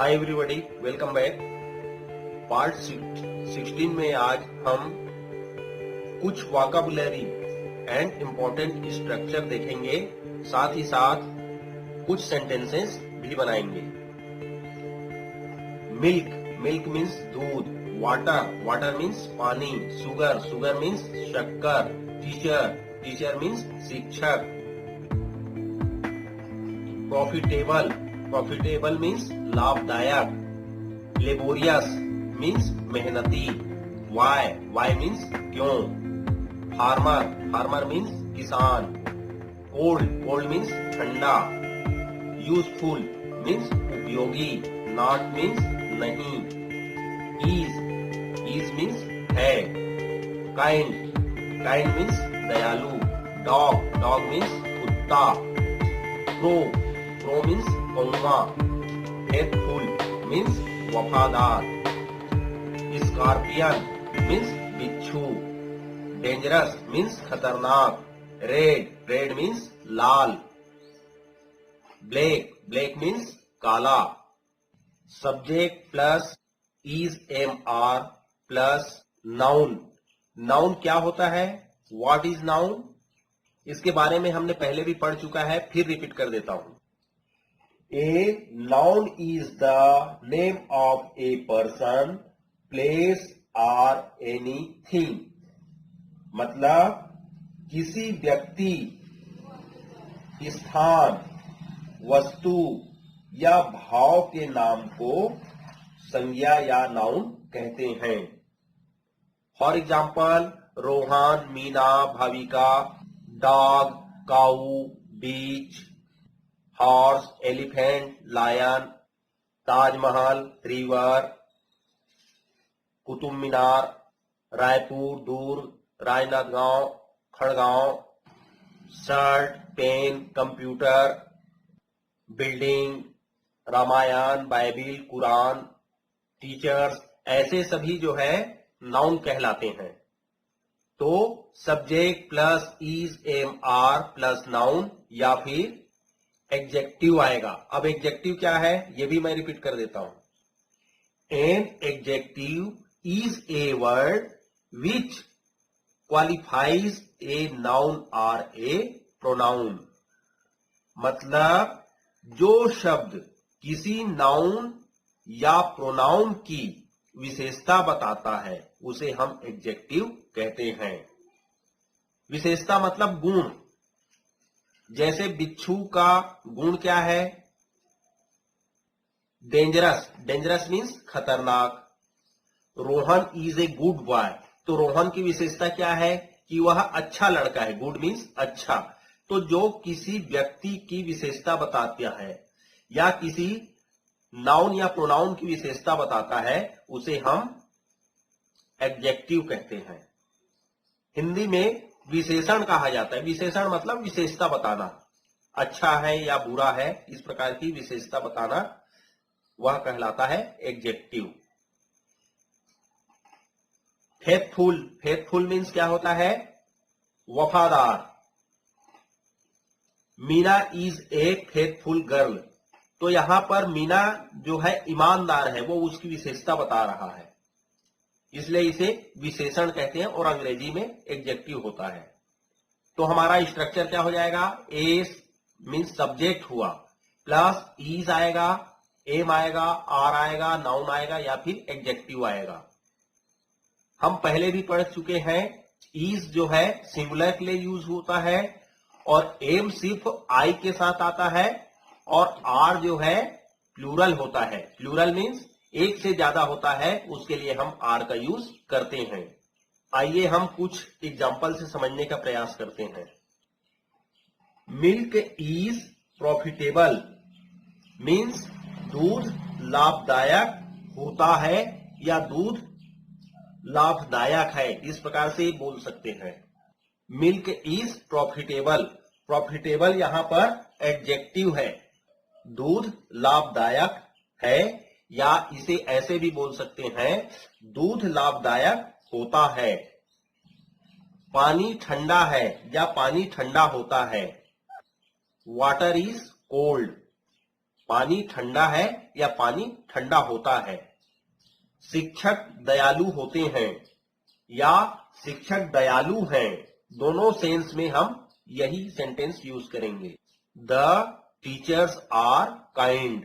Hi everybody, welcome back. Part 16 में आज हम कुछ वोकैबुलरी एंड इम्पोर्टेंट स्ट्रक्चर देखेंगे, साथ ही साथ कुछ सेंटेंसेस भी बनाएंगे। मिल्क, मिल्क मीन्स दूध। वाटर, वाटर मीन्स पानी। शुगर, शुगर मीन्स शक्कर। टीचर, टीचर मीन्स शिक्षक। प्रॉफिटेबल, प्रॉफिटेबल मीन्स लाभदायक। लेबोरियस मीन्स मेहनती। वाई, वाई मीन्स क्यों। फार्मर, फार्मर मीन्स किसान। कोल्ड, कोल्ड मीन्स ठंडा। यूजफुल मीन्स उपयोगी। नॉट मीन्स नहीं। ईज, ईज मीन्स है। काइंड, काइंड मीन्स दयालु। डॉग, डॉग मीन्स कुत्ता। प्रो, प्रो मीन्स कौवा। फेथफुल मीन्स वफादार। स्कॉर्पियन मीन्स बिच्छू। डेंजरस मीन्स खतरनाक। रेड, रेड मीन्स लाल। ब्लैक, ब्लैक मीन्स काला। Subject plus is am are plus noun. Noun क्या होता है? What is noun? इसके बारे में हमने पहले भी पढ़ चुका है, फिर रिपीट कर देता हूं। A noun is the name of a person, place और एनीथिंग। मतलब किसी व्यक्ति, स्थान, वस्तु या भाव के नाम को संज्ञा या नाउन कहते हैं। For example, Rohan, Meena, Bhavika, dog, cow, beach, horse, elephant, lion, Tajmahal, river, Qutub Minar, Raipur, Durg, Rajnandgaon, Khadgaon, shirt, pen, computer, building, Ramayana, Bible, Quran, teachers, ऐसे सभी जो है नाउन कहलाते हैं। तो subject plus is am are plus noun या फिर एडजेक्टिव आएगा। अब एडजेक्टिव क्या है ये भी मैं रिपीट कर देता हूं। An adjective is a word which qualifies a noun और ए प्रोनाउन। मतलब जो शब्द किसी नाउन या प्रोनाउन की विशेषता बताता है उसे हम एडजेक्टिव कहते हैं। विशेषता मतलब गुण। जैसे बिच्छू का गुण क्या है? डेंजरस, डेंजरस मीन्स खतरनाक। Rohan is a good boy, तो रोहन की विशेषता क्या है कि वह अच्छा लड़का है। गुड मीन्स अच्छा। तो जो किसी व्यक्ति की विशेषता बताता है या किसी नाउन या प्रोनाउन की विशेषता बताता है उसे हम एडजेक्टिव कहते हैं। हिंदी में विशेषण कहा जाता है। विशेषण मतलब विशेषता बताना, अच्छा है या बुरा है, इस प्रकार की विशेषता बताना, वह कहलाता है एडजेक्टिव। फेथफुल, फेथफुल मीन्स क्या होता है? वफादार। Meena is a faithful girl, तो यहां पर मीना जो है ईमानदार है, वो उसकी विशेषता बता रहा है, इसलिए इसे विशेषण कहते हैं और अंग्रेजी में एडजेक्टिव होता है। तो हमारा स्ट्रक्चर क्या हो जाएगा? ए मीन्स सब्जेक्ट हुआ, प्लस इज आएगा, एम आएगा, आर आएगा, नाउन आएगा या फिर एडजेक्टिव आएगा। हम पहले भी पढ़ चुके हैं, इज जो है सिंगुलर के लिए यूज होता है और एम सिर्फ आई के साथ आता है और आर जो है प्लूरल होता है। प्लूरल मीन्स एक से ज्यादा होता है, उसके लिए हम आर का यूज करते हैं। आइए हम कुछ एग्जाम्पल से समझने का प्रयास करते हैं। मिल्क इज प्रॉफिटेबल मीन्स दूध लाभदायक होता है या दूध लाभदायक है, इस प्रकार से बोल सकते हैं। मिल्क इज प्रॉफिटेबल, प्रॉफिटेबल यहां पर एडजेक्टिव है। दूध लाभदायक है, या इसे ऐसे भी बोल सकते हैं, दूध लाभदायक होता है। पानी ठंडा है या पानी ठंडा होता है। वाटर इज कोल्ड, पानी ठंडा है या पानी ठंडा होता है। शिक्षक दयालु होते हैं या शिक्षक दयालु हैं, दोनों सेंस में हम यही सेंटेंस यूज करेंगे। The teachers are kind.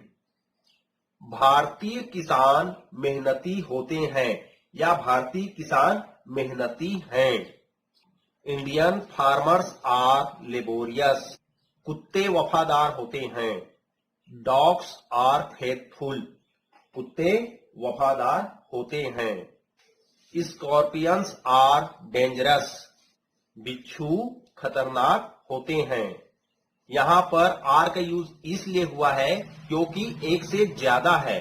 भारतीय किसान मेहनती होते हैं या भारतीय किसान मेहनती हैं। Indian farmers are laborious. कुत्ते वफादार होते हैं। Dogs are faithful. कुत्ते वफादार होते हैं। Scorpions are dangerous. बिच्छू खतरनाक होते हैं। यहां पर आर का यूज इसलिए हुआ है क्योंकि एक से ज्यादा है,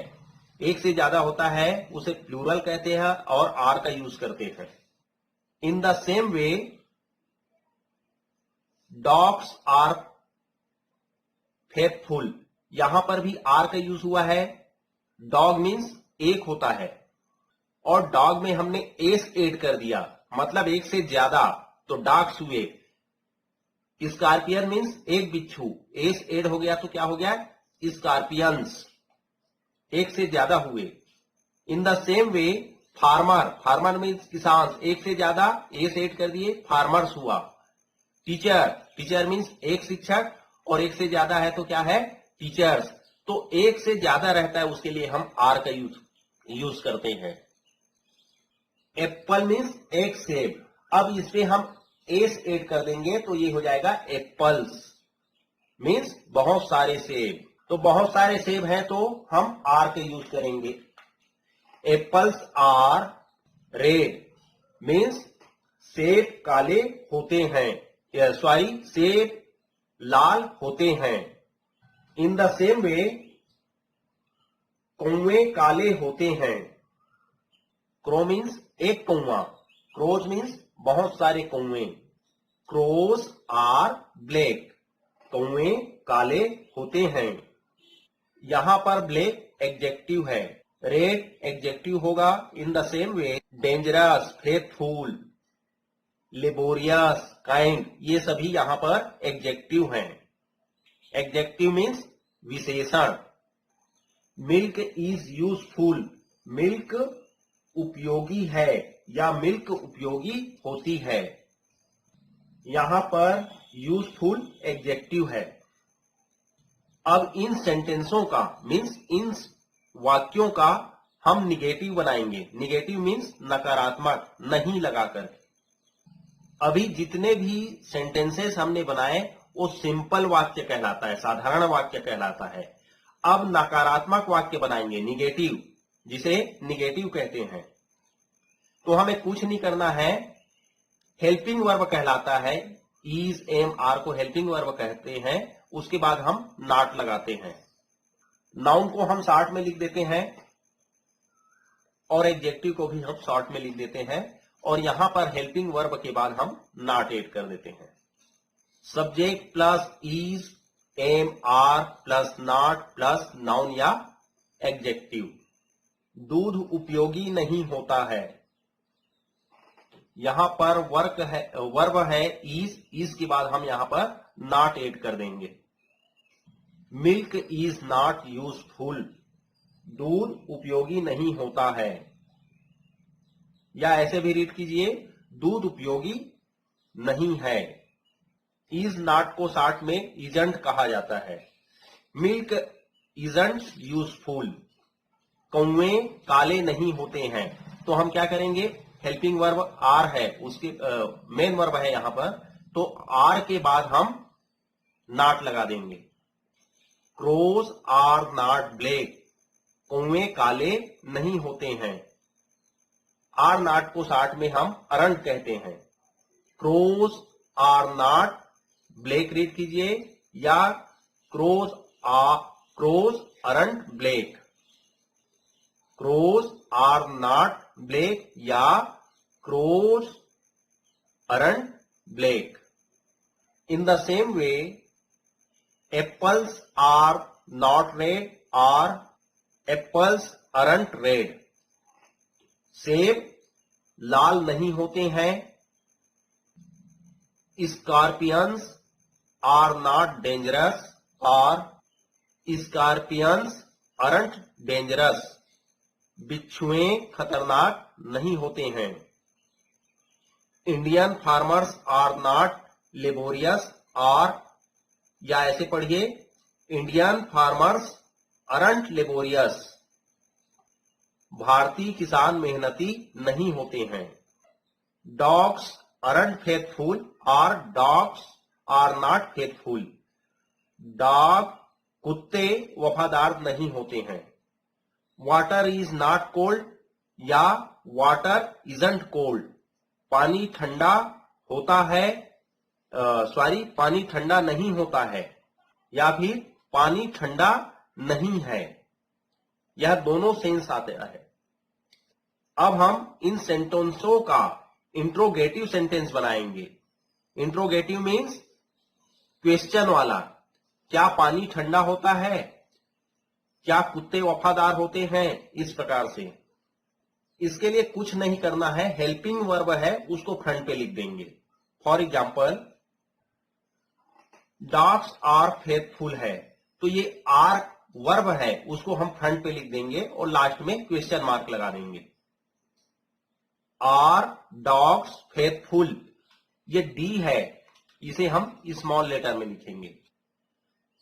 एक से ज्यादा होता है उसे प्लूरल कहते हैं और आर का यूज करते हैं। In the same way dogs are faithful. यहां पर भी आर का यूज हुआ है। डॉग मीन्स एक होता है और डॉग में हमने एस ऐड कर दिया, मतलब एक से ज्यादा, तो डॉग्स हुए। स्कॉर्पियन मीन्स एक बिच्छू, एस ऐड हो गया तो क्या हो गया, स्कॉर्पियंस, एक से ज्यादा हुए। इन the same way farmer, farmer means किसान, एक से ज्यादा, एस ऐड कर दिए, फार्मर्स हुआ। टीचर, टीचर मीन्स एक शिक्षक और एक से ज्यादा है तो क्या है, टीचर्स। तो एक से ज्यादा रहता है उसके लिए हम आर का यूज करते हैं। एप्पल मीन्स एक सेब, अब इस पे हम एस ऐड कर देंगे तो ये हो जाएगा एप्पल्स, मीन्स बहुत सारे सेब। तो बहुत सारे सेब हैं तो हम आर के यूज करेंगे। एप्पल्स आर रेड, मीन्स सेब काले होते हैं, सॉरी सेब लाल होते हैं। इन द सेम वे कौवे काले होते हैं। क्रो मीन्स एक कौवा, क्रोज मीन्स बहुत सारे कौवे। क्रोज आर ब्लैक, कौवे काले होते हैं। यहां पर ब्लैक एडजेक्टिव है, रेड एडजेक्टिव होगा। इन the same way dangerous faithful, laborious kind, ये सभी यहां पर एडजेक्टिव हैं। एडजेक्टिव मीन्स विशेषण। मिल्क इज यूजफुल, मिल्क उपयोगी है या मिल्क उपयोगी होती है। यहां पर यूजफुल एडजेक्टिव है। अब इन सेंटेंसों का मीन्स इन वाक्यों का हम निगेटिव बनाएंगे। निगेटिव मीन्स नकारात्मक, नहीं लगाकर। अभी जितने भी सेंटेंसेस हमने बनाए वो सिंपल वाक्य कहलाता है, साधारण वाक्य कहलाता है। अब नकारात्मक वाक्य बनाएंगे, निगेटिव, जिसे निगेटिव कहते हैं। तो हमें कुछ नहीं करना है, हेल्पिंग वर्ब कहलाता है। इज, एम, आर को हेल्पिंग वर्ब कहते हैं। उसके बाद हम नॉट लगाते हैं। नाउन को हम शॉर्ट में लिख देते हैं और एडजेक्टिव को भी हम शॉर्ट में लिख देते हैं, और यहां पर हेल्पिंग वर्ब के बाद हम नॉट ऐड कर देते हैं। Subject plus is, am, are plus not plus noun या एडजेक्टिव। दूध उपयोगी नहीं होता है। यहां पर वर्ब है इज के बाद हम यहां पर नॉट ऐड कर देंगे। मिल्क इज नॉट यूजफुल, दूध उपयोगी नहीं होता है। या ऐसे भी रीड कीजिए, दूध उपयोगी नहीं है। इज नॉट को शॉर्ट में इजंट कहा जाता है। मिल्क इजंट यूजफुल, कौवे काले नहीं होते हैं। तो हम क्या करेंगे, हेल्पिंग वर्ब आर है, उसके मेन वर्ब है यहां पर, तो आर के बाद हम नॉट लगा देंगे। क्रोज आर नॉट ब्लैक, कौवे काले नहीं होते हैं। आर नॉट को शॉर्ट में हम अरंट कहते हैं। Crows are not black read कीजिए, या crows aren't black. Crows are not black या crows aren't black. In the same way apples are not red और एप्पल्स अरंट रेड। सेब लाल नहीं होते हैं। स्कॉर्पियंस आर नॉट डेंजरस और स्कॉर्पियंस अरंट डेंजरस, बिच्छुए खतरनाक नहीं होते हैं। Indian farmers are not laborious, और या ऐसे पढ़िए, इंडियन फार्मर्स अरंट लेबोरियस, भारतीय किसान मेहनती नहीं होते हैं। डॉग्स अरंट फेथफुल, और dogs are not faithful, dog कुत्ते वफादार नहीं होते हैं। वाटर इज नॉट कोल्ड, या वाटर इजंट कोल्ड, पानी ठंडा होता है, पानी ठंडा नहीं होता है, या फिर पानी ठंडा नहीं है। यह दोनों सेंस आता है। अब हम इन सेंटेंसों का इंट्रोगेटिव सेंटेंस बनाएंगे। इंट्रोगेटिव मीन्स क्वेश्चन वाला। क्या पानी ठंडा होता है? क्या कुत्ते वफादार होते हैं? इस प्रकार से। इसके लिए कुछ नहीं करना है, हेल्पिंग वर्ब है उसको फ्रंट पे लिख देंगे। For example, dogs are faithful है, तो ये आर वर्ब है उसको हम फ्रंट पे लिख देंगे और लास्ट में क्वेश्चन मार्क लगा देंगे। आर डॉग्स फेथफुल, ये डी है, इसे हम स्मॉल लेटर में लिखेंगे।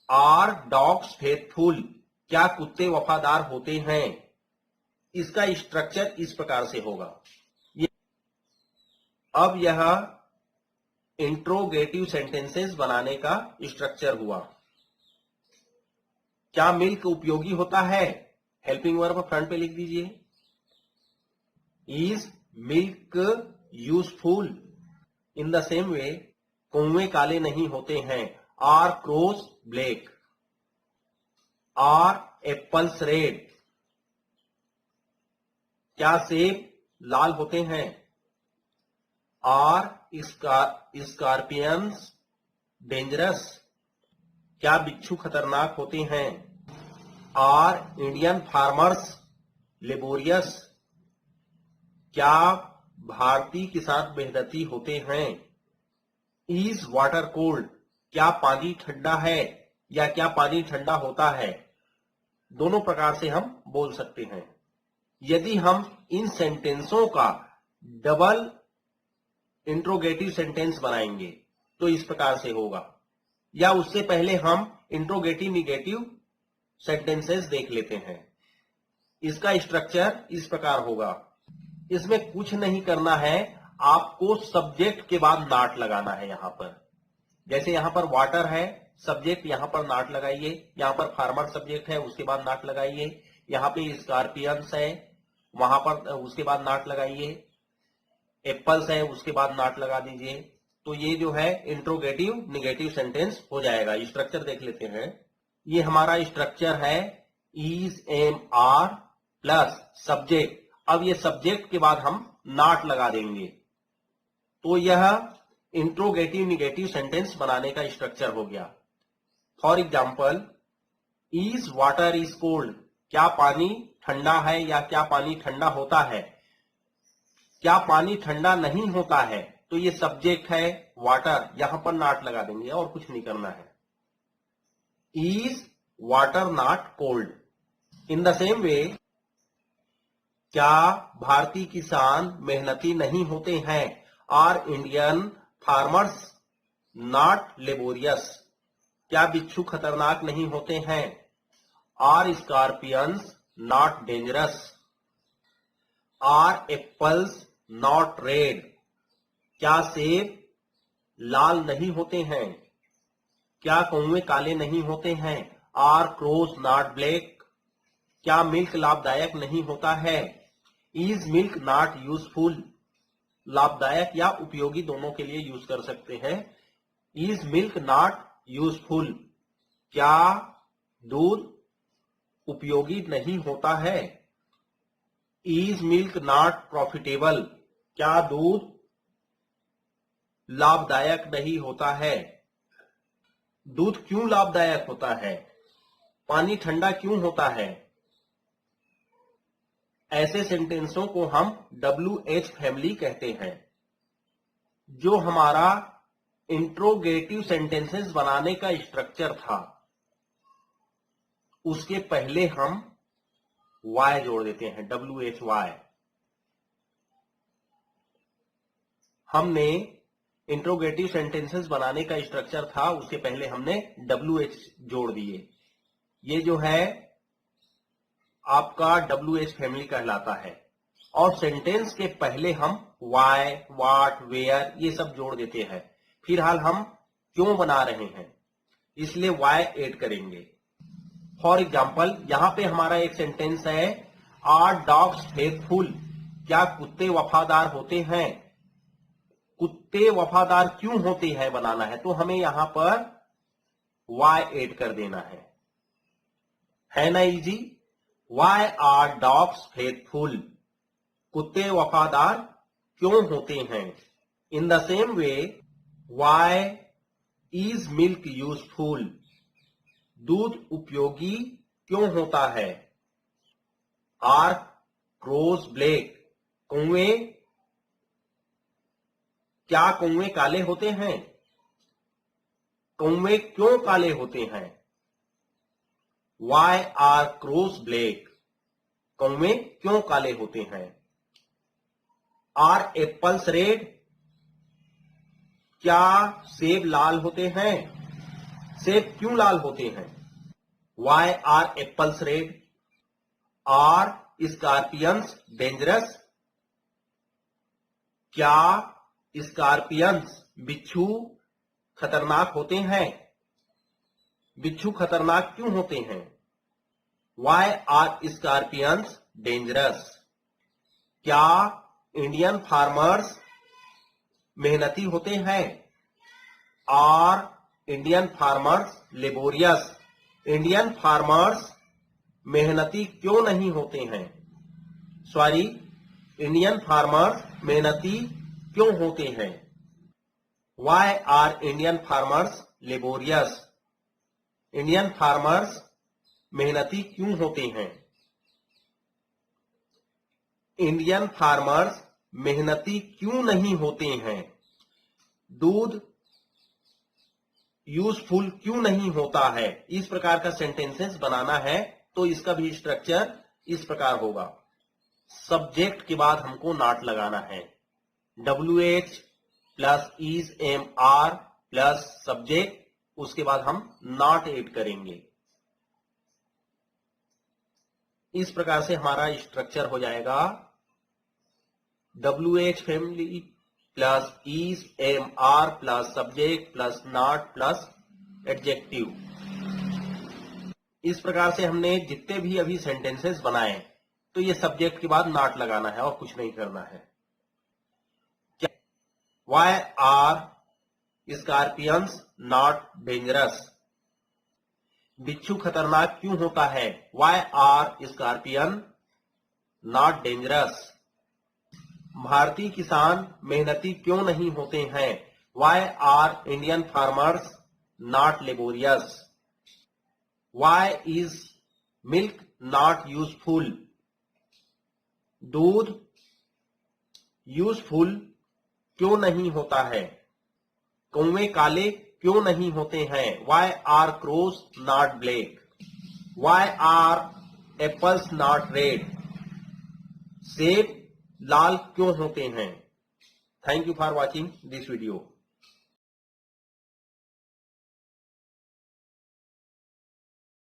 आर डॉग्स फेथफुल, क्या कुत्ते वफादार होते हैं? इसका स्ट्रक्चर इस प्रकार से होगा। अब यह इंट्रोगेटिव सेंटेंसेस बनाने का स्ट्रक्चर हुआ। क्या मिल्क उपयोगी होता है? हेल्पिंग वर्ब फ्रंट पे लिख दीजिए। Is milk useful? In the same way, कौवे काले नहीं होते हैं। Are crows black? Are apples red? क्या सेब लाल होते हैं? Are scorpions dangerous? क्या बिच्छू खतरनाक होते हैं? Are Indian farmers laborious? क्या भारतीय किसान मेहनती होते हैं? Is water cold? क्या पानी ठंडा है या क्या पानी ठंडा होता है? दोनों प्रकार से हम बोल सकते हैं। यदि हम इन सेंटेंसों का डबल इंट्रोगेटिव सेंटेंस बनाएंगे तो इस प्रकार से होगा, या उससे पहले हम इंट्रोगेटिव निगेटिव सेंटेंसेस देख लेते हैं। इसका स्ट्रक्चर इस प्रकार होगा। इसमें कुछ नहीं करना है, आपको सब्जेक्ट के बाद नॉट लगाना है। यहां पर जैसे यहां पर वाटर है, सब्जेक्ट यहां पर नॉट लगाइए। यहां पर फार्मर सब्जेक्ट है, उसके बाद नॉट लगाइए। यहां पे स्कॉर्पियंस है, वहां पर उसके बाद नॉट लगाइए। एप्पल्स है, उसके बाद नॉट लगा दीजिए। तो ये जो है इंट्रोगेटिव निगेटिव सेंटेंस हो जाएगा। स्ट्रक्चर देख लेते हैं। ये हमारा स्ट्रक्चर है, is am are plus subject. अब ये सब्जेक्ट के बाद हम नॉट लगा देंगे, तो यह इंट्रोगेटिव निगेटिव सेंटेंस बनाने का स्ट्रक्चर हो गया। For example, is water is cold? क्या पानी ठंडा है या क्या पानी ठंडा होता है? क्या पानी ठंडा नहीं होता है? तो ये सब्जेक्ट है वाटर, यहां पर नॉट लगा देंगे और कुछ नहीं करना है। Is water not cold? In the same way, क्या भारतीय किसान मेहनती नहीं होते हैं? Are Indian farmers not laborious? क्या बिच्छू खतरनाक नहीं होते हैं? Are scorpions not dangerous? Are apples not red? क्या सेब लाल नहीं होते हैं? क्या कौवे काले नहीं होते हैं? Are crows not black? क्या मिल्क लाभदायक नहीं होता है? Is milk not useful? लाभदायक या उपयोगी दोनों के लिए यूज कर सकते हैं। Is milk not useful? क्या दूध उपयोगी नहीं होता है? Is milk not profitable? क्या दूध लाभदायक नहीं होता है? दूध क्यों लाभदायक होता है? पानी ठंडा क्यों होता है? ऐसे सेंटेंसों को हम WH फैमिली कहते हैं। जो हमारा इंट्रोगेटिव सेंटेंसेस बनाने का स्ट्रक्चर था, उसके पहले हम y जोड़ देते हैं, WHY। हमने इंट्रोगेटिव सेंटेंसेस बनाने का स्ट्रक्चर था, उसके पहले हमने WH जोड़ दिए। ये जो है आपका WH फैमिली कहलाता है। और सेंटेंस के पहले हम why, what, where ये सब जोड़ देते हैं। फिलहाल हम क्यों बना रहे हैं, इसलिए why ऐड करेंगे। फॉर एग्जाम्पल, यहां पे हमारा एक सेंटेंस है, आर डॉग्स फेथफुल, क्या कुत्ते वफादार होते हैं। कुत्ते वफादार क्यों होते हैं बनाना है, तो हमें यहां पर why ऐड कर देना है ना easy. Why are dogs faithful? कुत्ते वफादार क्यों होते हैं। In the same way, why is milk useful? दूध उपयोगी क्यों होता है। Are crows black? कौवे, क्या कौवे काले होते हैं। कौवे क्यों काले होते हैं। Why are crows black? कौवे क्यों काले होते हैं। Are apples red? क्या सेब लाल होते हैं। सेब क्यों लाल होते हैं। Why are apples red? Are scorpions dangerous? क्या स्कॉर्पियंस बिच्छू खतरनाक होते हैं। बिच्छू खतरनाक क्यों होते हैं। Why are scorpions dangerous? क्या इंडियन फार्मर्स मेहनती होते हैं। Are Indian farmers laborious? Indian farmers मेहनती क्यों नहीं होते हैं। सॉरी, इंडियन फार्मर्स मेहनती क्यों होते हैं। Why are Indian farmers laborious? Indian farmers मेहनती क्यों होते हैं। इंडियन फार्मर्स मेहनती क्यों नहीं होते हैं। दूध यूजफुल क्यों नहीं होता है। इस प्रकार का सेंटेंसेस बनाना है तो इसका भी स्ट्रक्चर इस प्रकार होगा। सब्जेक्ट के बाद हमको नॉट लगाना है। WH plus is am are plus subject, उसके बाद हम नॉट ऐड करेंगे। इस प्रकार से हमारा स्ट्रक्चर हो जाएगा WH family plus is am are plus subject plus not plus adjective. इस प्रकार से हमने जितने भी अभी सेंटेंसेस बनाए तो ये सब्जेक्ट के बाद नॉट लगाना है और कुछ नहीं करना है। Why are scorpions not dangerous? बिच्छू खतरनाक क्यों होता है। Why are scorpion not dangerous? भारतीय किसान मेहनती क्यों नहीं होते हैं। Why are Indian farmers not laborious? Why is milk not useful? दूध यूजफुल क्यों नहीं होता है। कौवे काले क्यों नहीं होते हैं। Why are crows not black? Why are apples not red? सेब लाल क्यों होते हैं। Thank you for watching this video.